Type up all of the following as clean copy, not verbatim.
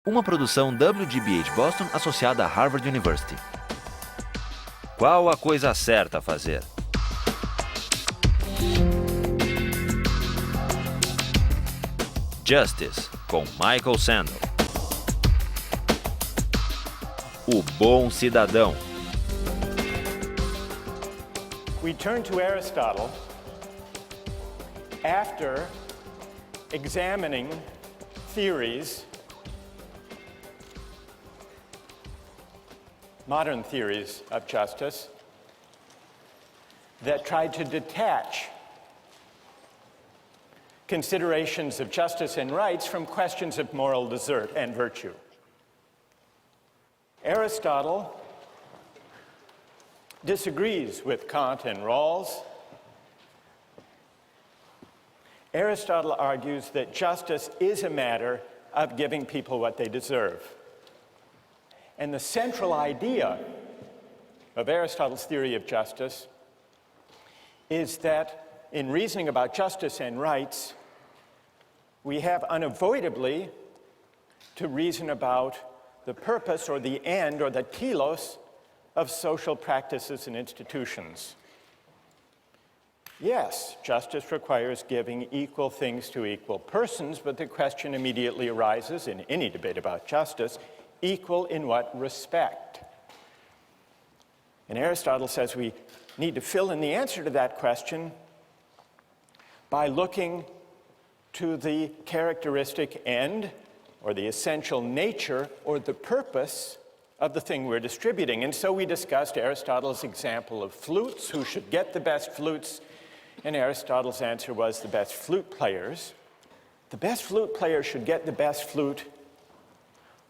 Uma produção WGBH Boston associada a Harvard University. Qual a coisa certa a fazer? Justice, com Michael Sandel. O bom cidadão. We turn to Aristotle after examining theories, modern theories of justice, that tried to detach considerations of justice and rights from questions of moral desert and virtue. Aristotle disagrees with Kant and Rawls. Aristotle argues that justice is a matter of giving people what they deserve. And the central idea of Aristotle's theory of justice is that in reasoning about justice and rights, we have unavoidably to reason about the purpose or the end or the telos of social practices and institutions. Yes, justice requires giving equal things to equal persons, but the question immediately arises in any debate about justice, equal in what respect? And Aristotle says we need to fill in the answer to that question by looking to the characteristic end or the essential nature or the purpose of the thing we're distributing. And so we discussed Aristotle's example of flutes, who should get the best flutes, and Aristotle's answer was the best flute players. The best flute player should get the best flute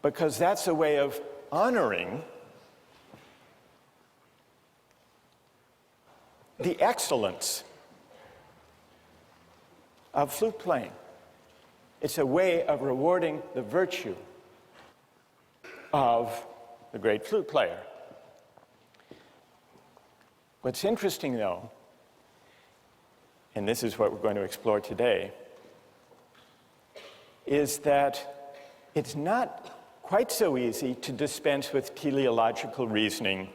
because that's a way of honoring the excellence of flute playing. It's a way of rewarding the virtue of the great flute player. What's interesting, though, and this is what we're going to explore today, is that it's not quite so easy to dispense with teleological reasoning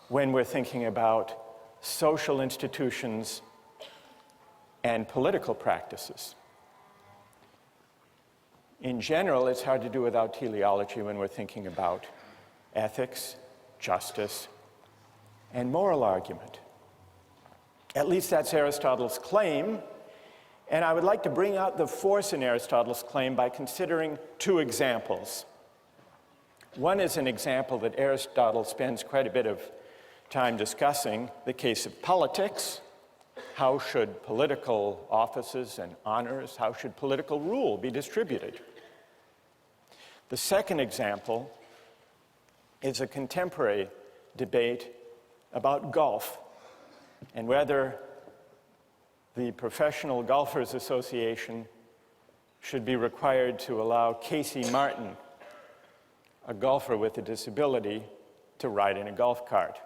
when we're thinking about social institutions and political practices. In general, it's hard to do without teleology when we're thinking about ethics, justice, and moral argument. At least that's Aristotle's claim, and I would like to bring out the force in Aristotle's claim by considering two examples. One is an example that Aristotle spends quite a bit of time discussing, the case of politics. How should political offices and honors, how should political rule be distributed? The second example is a contemporary debate about golf and whether the Professional Golfers Association should be required to allow Casey Martin, a golfer with a disability, to ride in a golf cart.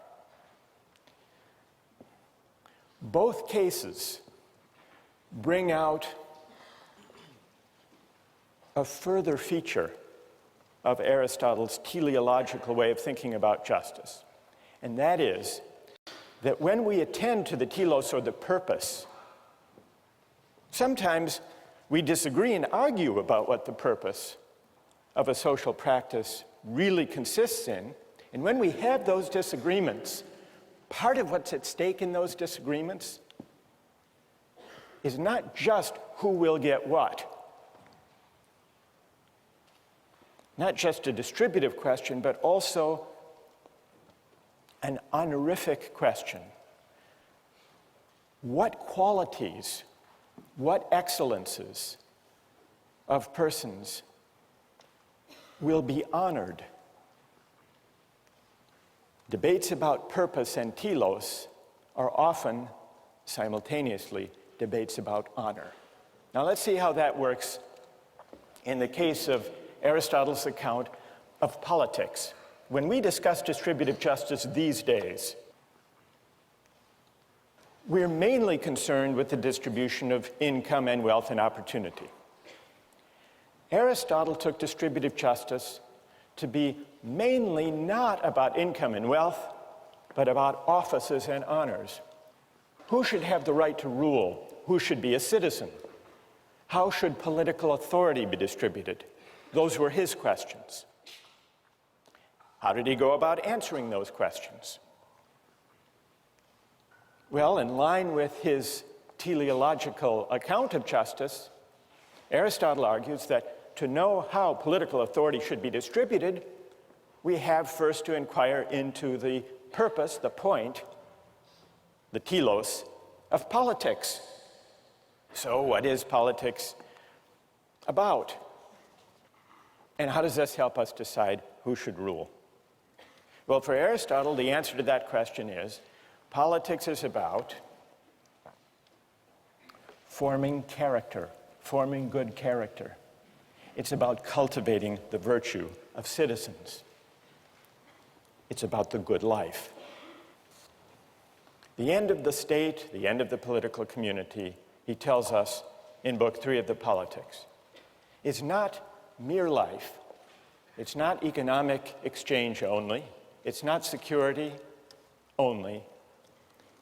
Both cases bring out a further feature of Aristotle's teleological way of thinking about justice, and that is that when we attend to the telos or the purpose, sometimes we disagree and argue about what the purpose of a social practice really consists in, and when we have those disagreements, part of what's at stake in those disagreements is not just who will get what, not just a distributive question, but also an honorific question. What qualities, what excellences of persons will be honored? Debates about purpose and telos are often, simultaneously, debates about honor. Now let's see how that works in the case of Aristotle's account of politics. When we discuss distributive justice these days, we're mainly concerned with the distribution of income and wealth and opportunity. Aristotle took distributive justice to be mainly not about income and wealth, but about offices and honors. Who should have the right to rule? Who should be a citizen? How should political authority be distributed? Those were his questions. How did he go about answering those questions? Well, in line with his teleological account of justice, Aristotle argues that to know how political authority should be distributed, we have first to inquire into the purpose, the point, the telos, of politics. So what is politics about? And how does this help us decide who should rule? Well, for Aristotle, the answer to that question is, politics is about forming character, forming good character. It's about cultivating the virtue of citizens. It's about the good life. The end of the state, the end of the political community, he tells us in Book 3 of the Politics, is not mere life. It's not economic exchange only. It's not security only.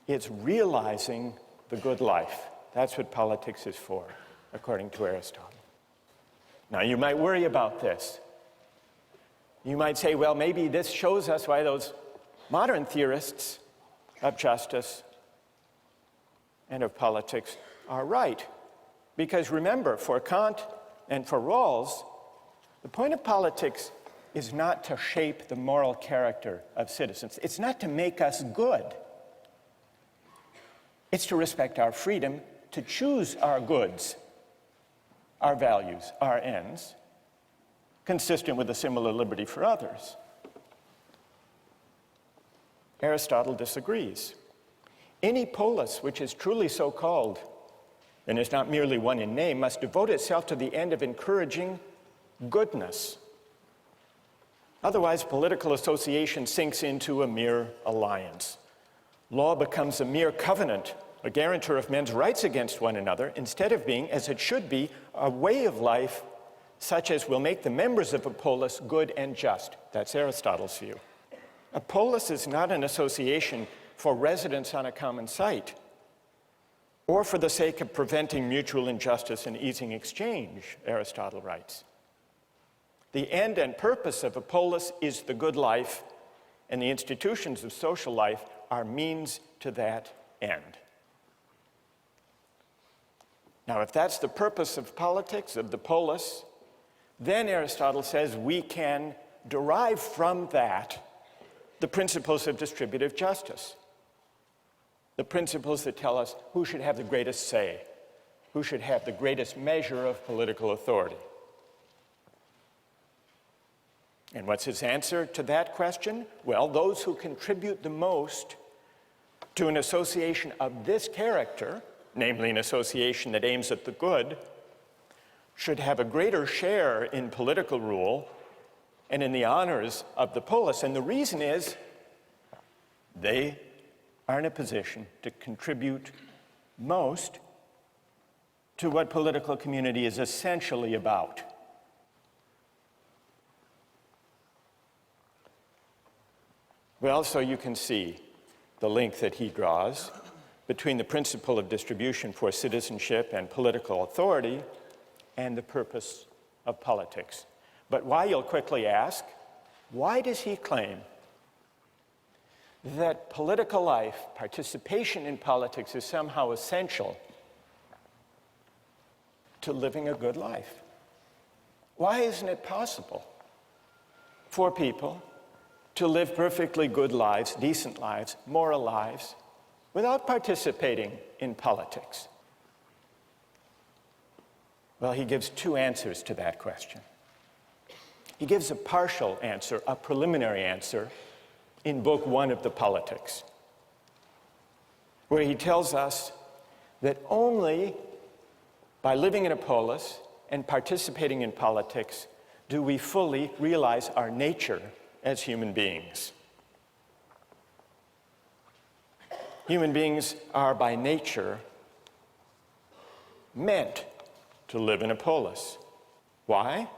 It's realizing the good life. That's what politics is for, according to Aristotle. Now, you might worry about this. You might say, well, maybe this shows us why those modern theorists of justice and of politics are right. Because remember, for Kant and for Rawls, the point of politics is not to shape the moral character of citizens. It's not to make us good. It's to respect our freedom to choose our goods, our values, our ends, consistent with a similar liberty for others. Aristotle disagrees. Any polis which is truly so called, and is not merely one in name, must devote itself to the end of encouraging goodness. Otherwise, political association sinks into a mere alliance. Law becomes a mere covenant, a guarantor of men's rights against one another, instead of being, as it should be, a way of life such as will make the members of a polis good and just. That's Aristotle's view. A polis is not an association for residence on a common site, or for the sake of preventing mutual injustice and easing exchange, Aristotle writes. The end and purpose of a polis is the good life, and the institutions of social life are means to that end. Now, if that's the purpose of politics, of the polis, then Aristotle says we can derive from that the principles of distributive justice, the principles that tell us who should have the greatest say, who should have the greatest measure of political authority. And what's his answer to that question? Well, those who contribute the most to an association of this character, namely an association that aims at the good, should have a greater share in political rule and in the honors of the polis. And the reason is they are in a position to contribute most to what political community is essentially about. Well, so you can see the link that he draws between the principle of distribution for citizenship and political authority and the purpose of politics. But why, you'll quickly ask, why does he claim that political life, participation in politics, is somehow essential to living a good life? Why isn't it possible for people to live perfectly good lives, decent lives, moral lives, without participating in politics? Well, he gives two answers to that question. He gives a partial answer, a preliminary answer, in Book 1 of the Politics, where he tells us that only by living in a polis and participating in politics do we fully realize our nature as human beings. Human beings are by nature meant to live in a polis. Why?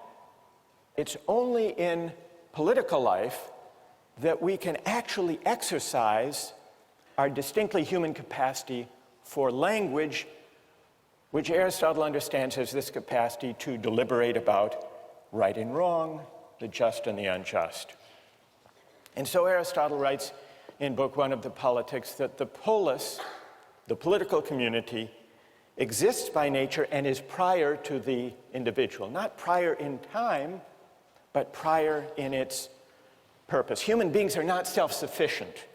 It's only in political life that we can actually exercise our distinctly human capacity for language, which Aristotle understands as this capacity to deliberate about right and wrong, the just and the unjust. And so Aristotle writes in Book 1 of the Politics that the polis, the political community, exists by nature and is prior to the individual. Not prior in time, but prior in its purpose. Human beings are not self-sufficient,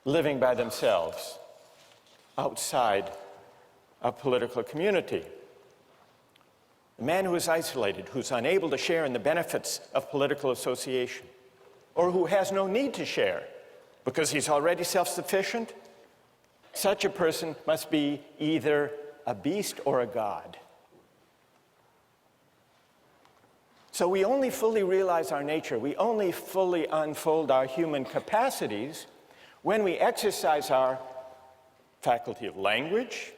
living by themselves outside a political community. The man who is isolated, who's unable to share in the benefits of political association, or who has no need to share because he's already self-sufficient, such a person must be either a beast or a god. So we only fully realize our nature, we only fully unfold our human capacities when we exercise our faculty of language,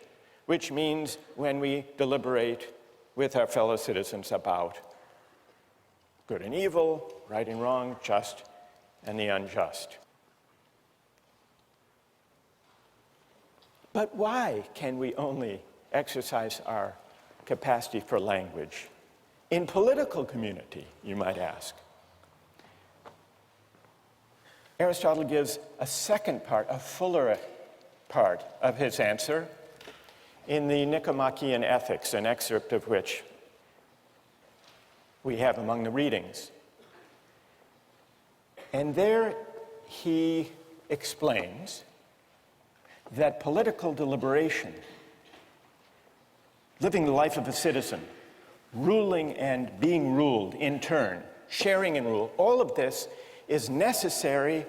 which means when we deliberate with our fellow citizens about good and evil, right and wrong, just and the unjust. But why can we only exercise our capacity for language in political community, you might ask? Aristotle gives a second part, a fuller part of his answer in the Nicomachean Ethics, an excerpt of which we have among the readings. And there he explains that political deliberation, living the life of a citizen, ruling and being ruled in turn, sharing in rule, all of this is necessary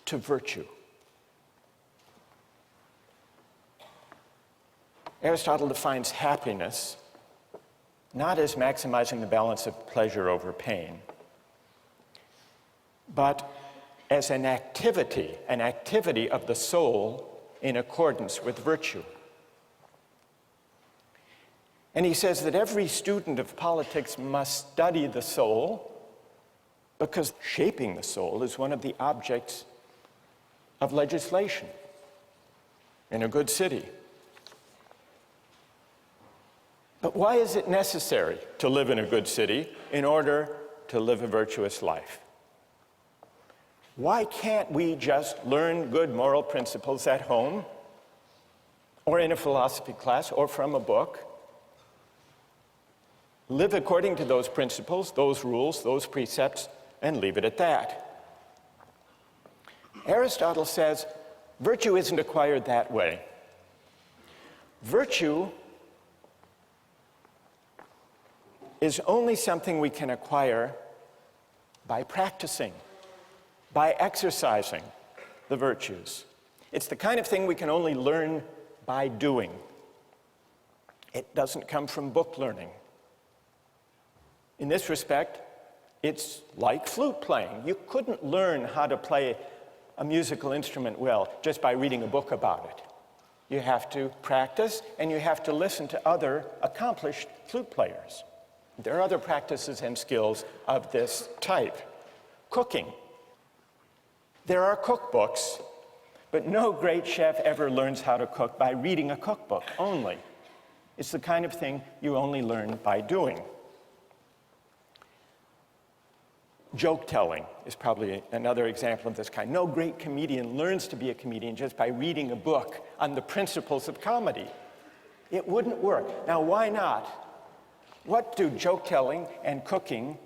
to virtue. Aristotle defines happiness not as maximizing the balance of pleasure over pain, but as an activity of the soul in accordance with virtue. And he says that every student of politics must study the soul because shaping the soul is one of the objects of legislation in a good city. But why is it necessary to live in a good city in order to live a virtuous life? Why can't we just learn good moral principles at home or in a philosophy class or from a book? Live according to those principles, those rules, those precepts, and leave it at that. Aristotle says virtue isn't acquired that way. Virtue is only something we can acquire by practicing, by exercising the virtues. It's the kind of thing we can only learn by doing. It doesn't come from book learning. In this respect, it's like flute playing. You couldn't learn how to play a musical instrument well just by reading a book about it. You have to practice, and you have to listen to other accomplished flute players. There are other practices and skills of this type. Cooking. There are cookbooks, but no great chef ever learns how to cook by reading a cookbook only. It's the kind of thing you only learn by doing. Joke telling is probably another example of this kind. No great comedian learns to be a comedian just by reading a book on the principles of comedy. It wouldn't work. Now, why not? What do joke telling and cooking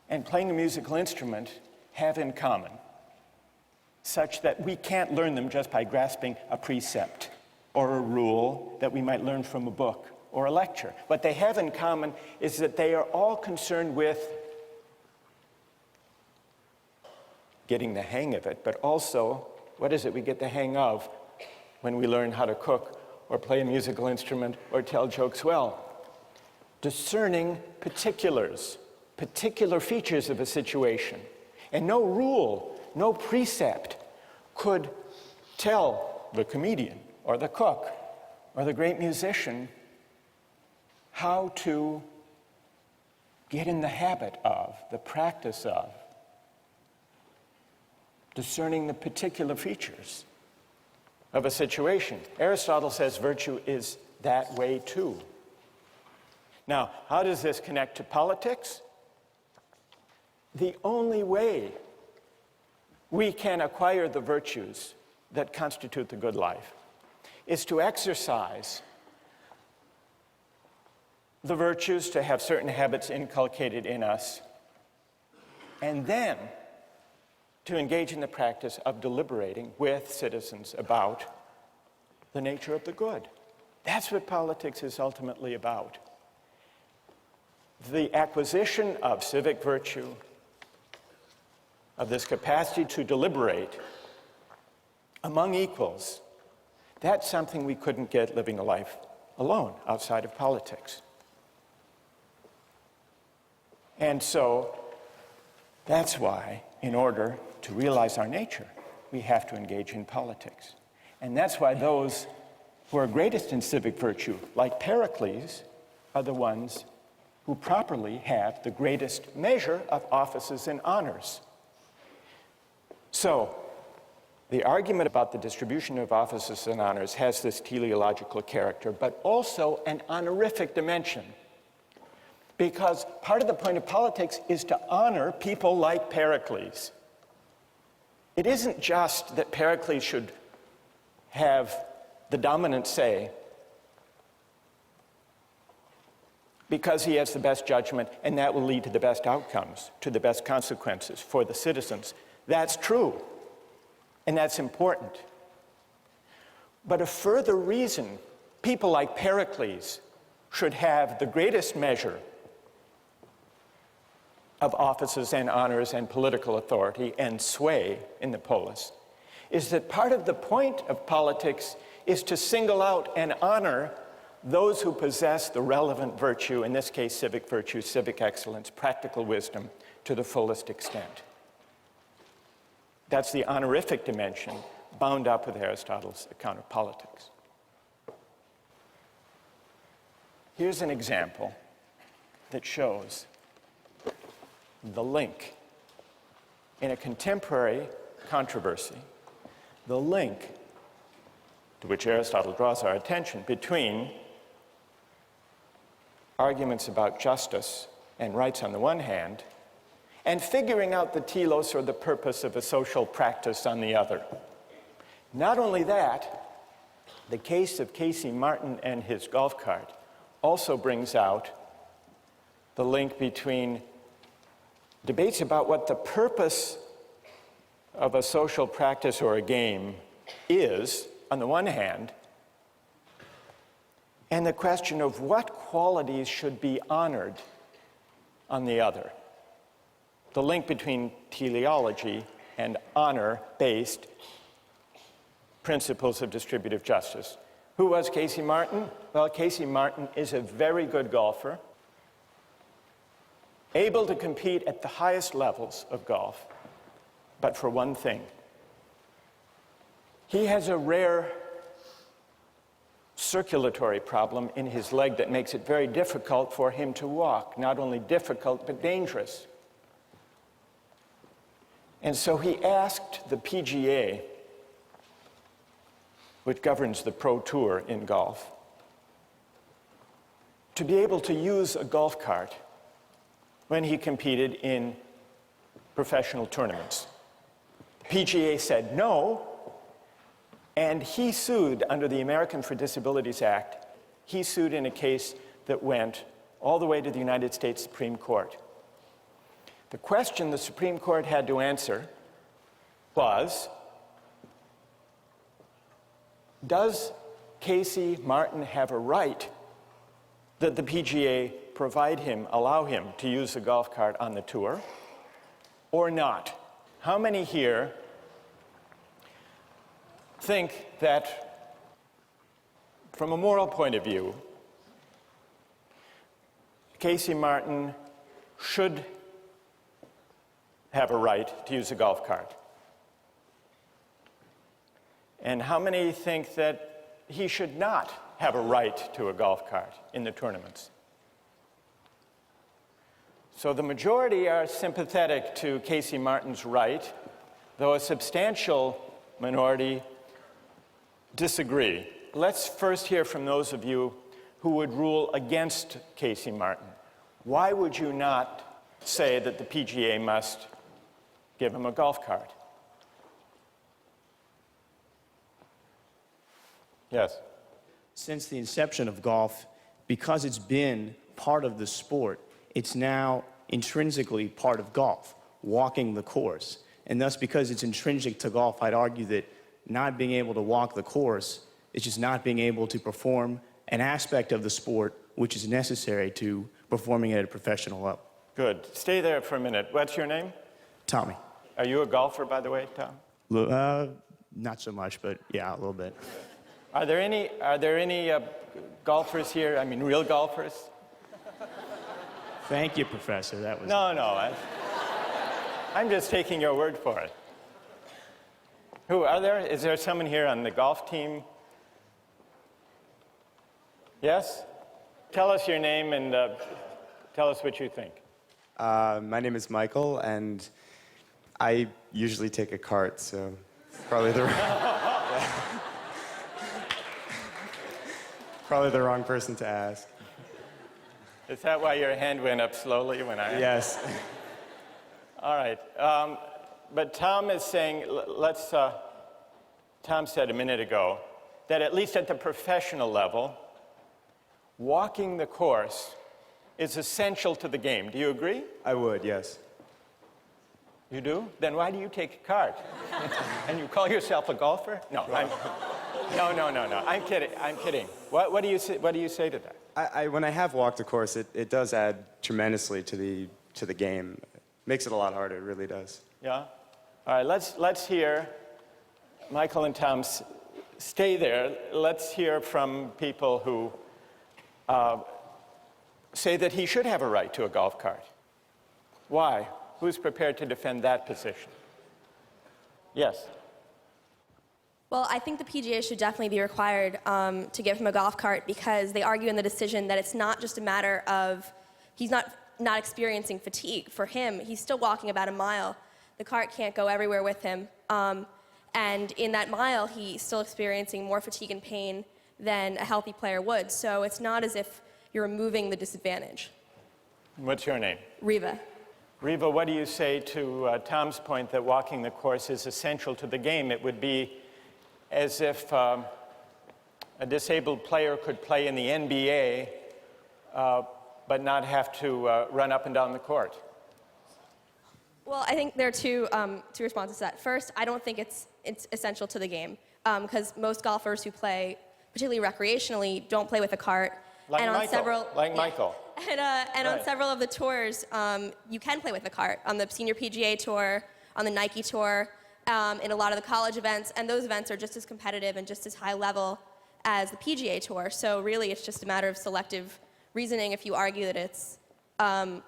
and playing a musical instrument have in common, such that we can't learn them just by grasping a precept or a rule that we might learn from a book or a lecture? What they have in common is that they are all concerned with getting the hang of it, but also, what is it we get the hang of when we learn how to cook or play a musical instrument or tell jokes well? Discerning particulars, particular features of a situation. And no rule, no precept could tell the comedian or the cook or the great musician how to get in the habit of, the practice of, discerning the particular features of a situation. Aristotle says virtue is that way too. Now, how does this connect to politics? The only way we can acquire the virtues that constitute the good life is to exercise the virtues, to have certain habits inculcated in us, and then to engage in the practice of deliberating with citizens about the nature of the good. That's what politics is ultimately about. The acquisition of civic virtue, of this capacity to deliberate among equals, that's something we couldn't get living a life alone outside of politics. And so that's why, in order to realize our nature, we have to engage in politics. And that's why those who are greatest in civic virtue, like Pericles, are the ones who properly have the greatest measure of offices and honors. So, the argument about the distribution of offices and honors has this teleological character, but also an honorific dimension. Because part of the point of politics is to honor people like Pericles. It isn't just that Pericles should have the dominant say because he has the best judgment and that will lead to the best outcomes, to the best consequences for the citizens. That's true, and that's important. But a further reason people like Pericles should have the greatest measure of offices and honors and political authority and sway in the polis is that part of the point of politics is to single out and honor those who possess the relevant virtue, in this case civic virtue, civic excellence, practical wisdom, to the fullest extent. That's the honorific dimension bound up with Aristotle's account of politics. Here's an example that shows the link in a contemporary controversy, the link to which Aristotle draws our attention between arguments about justice and rights on the one hand, and figuring out the telos, or the purpose of a social practice, on the other. Not only that, the case of Casey Martin and his golf cart also brings out the link between debates about what the purpose of a social practice or a game is, on the one hand, and the question of what qualities should be honored on the other. The link between teleology and honor-based principles of distributive justice. Who was Casey Martin? Well, Casey Martin is a very good golfer, able to compete at the highest levels of golf, but for one thing. He has a rare circulatory problem in his leg that makes it very difficult for him to walk. Not only difficult, but dangerous. And so he asked the PGA, which governs the Pro Tour in golf, to be able to use a golf cart when he competed in professional tournaments. The PGA said no, and he sued under the American for Disabilities Act. He sued in a case that went all the way to the United States Supreme Court. The question the Supreme Court had to answer was, does Casey Martin have a right that the PGA allow him to use the golf cart on the tour, or not? How many here think that, from a moral point of view, Casey Martin should have a right to use a golf cart? And how many think that he should not have a right to a golf cart in the tournaments? So the majority are sympathetic to Casey Martin's right, though a substantial minority disagree. Let's first hear from those of you who would rule against Casey Martin. Why would you not say that the PGA must give him a golf cart? Yes. Since the inception of golf, because it's been part of the sport, it's now intrinsically part of golf, walking the course. And thus, because it's intrinsic to golf, I'd argue that not being able to walk the course is just not being able to perform an aspect of the sport which is necessary to performing at a professional level. Good. Stay there for a minute. What's your name? Tommy. Are you a golfer, by the way, Tom? Not so much, but yeah, a little bit. Are there any golfers here? I mean, real golfers? Thank you, Professor. That was... No. I'm just taking your word for it. Who are there? Is there someone here on the golf team? Yes? Tell us your name and tell us what you think. My name is Michael, and I usually take a cart, so probably the probably the wrong person to ask. Is that why your hand went up slowly when I... Yes. All right. But Tom is saying, Tom said a minute ago that at least at the professional level, walking the course is essential to the game. Do you agree? I would, yes. You do? Then why do you take a cart? And you call yourself a golfer? No, no. I'm kidding. What do you say to that? When I have walked a course, it does add tremendously to the game. Makes it a lot harder, it really does. Yeah? All right, let's hear, Michael and Tom, stay there. Let's hear from people who say that he should have a right to a golf cart. Why? Who's prepared to defend that position? Yes. Well, I think the PGA should definitely be required to give him a golf cart because they argue in the decision that it's not just a matter of he's not experiencing fatigue. For him, he's still walking about a mile. The cart can't go everywhere with him. And in that mile, he's still experiencing more fatigue and pain than a healthy player would. So it's not as if you're removing the disadvantage. What's your name? Riva. Riva, what do you say to Tom's point that walking the course is essential to the game? It would be as if a disabled player could play in the NBA but not have to run up and down the court. Well, I think there are two responses to that. First, I don't think it's essential to the game because most golfers who play, particularly recreationally, don't play with a cart. Like and on Michael. Several, Michael. And right. On several of the tours, you can play with a cart. On the Senior PGA Tour, on the Nike Tour, in a lot of the college events, and those events are just as competitive and just as high level as the PGA Tour. So really, it's just a matter of selective reasoning if you argue that it's an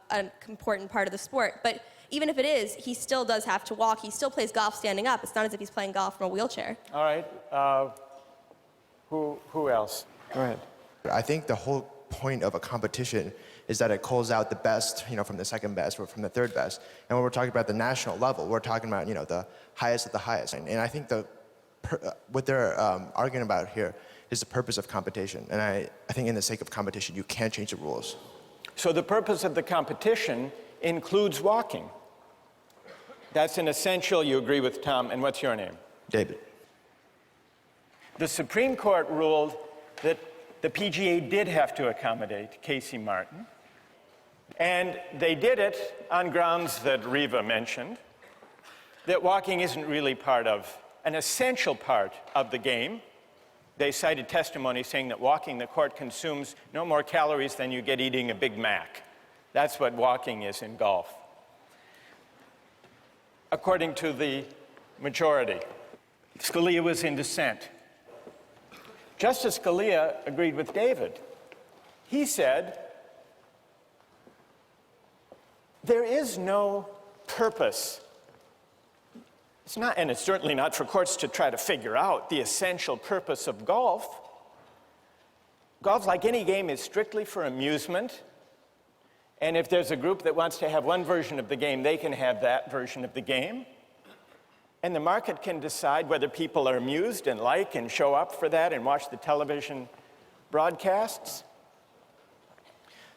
important part of the sport. But even if it is, he still does have to walk. He still plays golf standing up. It's not as if he's playing golf from a wheelchair. All right. Who else? Go ahead. I think the whole point of a competition is that it calls out the best, from the second best or from the third best. And when we're talking about the national level, we're talking about, the highest of the highest. And I think what they're arguing about here is the purpose of competition. And I think in the sake of competition, you can't change the rules. So the purpose of the competition includes walking. That's an essential, you agree with Tom. And what's your name? David. The Supreme Court ruled that the PGA did have to accommodate Casey Martin. And they did it on grounds that Riva mentioned, that walking isn't really an essential part of the game. They cited testimony saying that walking the court consumes no more calories than you get eating a Big Mac. That's what walking is in golf, according to the majority. Scalia was in dissent. Justice Scalia agreed with David. He said, there is no purpose. It's not, and it's certainly not for courts to try to figure out the essential purpose of golf. Golf, like any game, is strictly for amusement. And if there's a group that wants to have one version of the game, they can have that version of the game. And the market can decide whether people are amused and like and show up for that and watch the television broadcasts.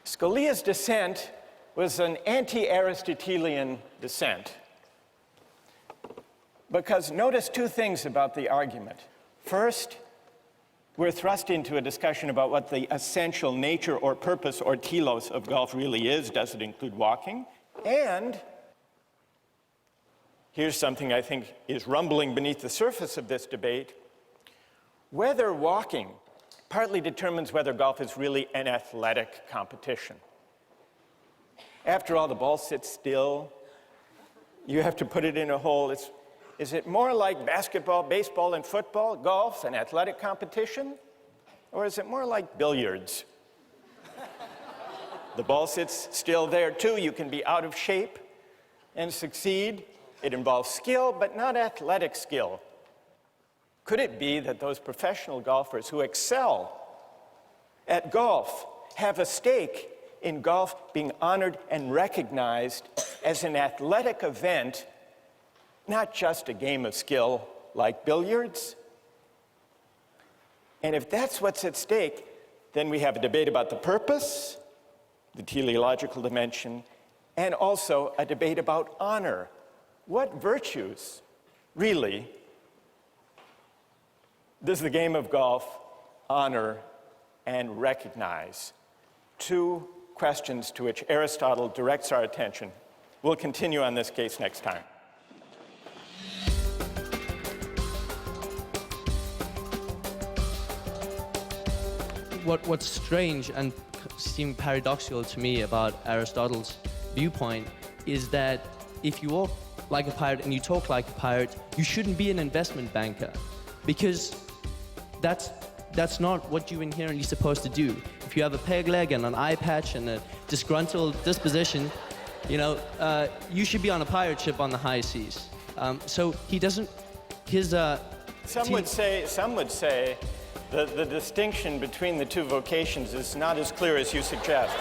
Scalia's dissent was an anti-Aristotelian dissent. Because notice two things about the argument. First, we're thrust into a discussion about what the essential nature or purpose or telos of golf really is. Does it include walking? And here's something I think is rumbling beneath the surface of this debate. Whether walking partly determines whether golf is really an athletic competition. After all, the ball sits still. You have to put it in a hole. Is it more like basketball, baseball, and football, golf, an athletic competition? Or is it more like billiards? The ball sits still there too. You can be out of shape and succeed. It involves skill, but not athletic skill. Could it be that those professional golfers who excel at golf have a stake in golf being honored and recognized as an athletic event, not just a game of skill like billiards? And if that's what's at stake, then we have a debate about the purpose, the teleological dimension, and also a debate about honor. What virtues, really, does the game of golf honor and recognize? Two questions to which Aristotle directs our attention. We'll continue on this case next time. What's strange and seems paradoxical to me about Aristotle's viewpoint is that if you walk like a pirate and you talk like a pirate, you shouldn't be an investment banker, because that's not what you're inherently supposed to do. If you have a peg leg and an eye patch and a disgruntled disposition, you should be on a pirate ship on the high seas. So he doesn't. Some would say the distinction between the two vocations is not as clear as you suggest.